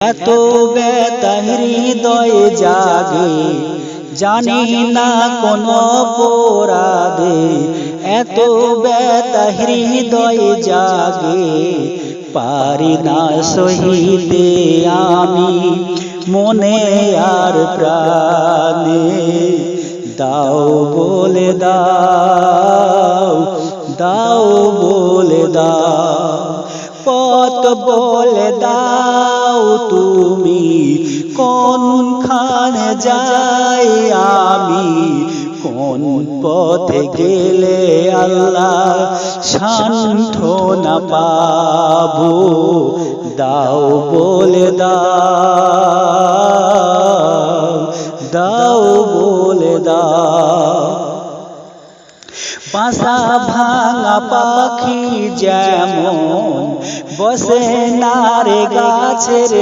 এত ব্যথা হৃদয়ে জাগে, জানি না কোন অপরাধে। এত ব্যথা হৃদয়ে জাগে, পারি না সহিতে আমি মনে আর প্রাণে। দাও বলে দাও, দাও বলে দাও, পথ বলে দাও তুমি কোনখানে যাই আমি, কোন পথে গেলে আল্লাহ সান্ত্বনা পাবো। দাও বলে দাও, দাও বলে দাও। বাসা ভাঙা পাখি যেমন বসে না রে গাছের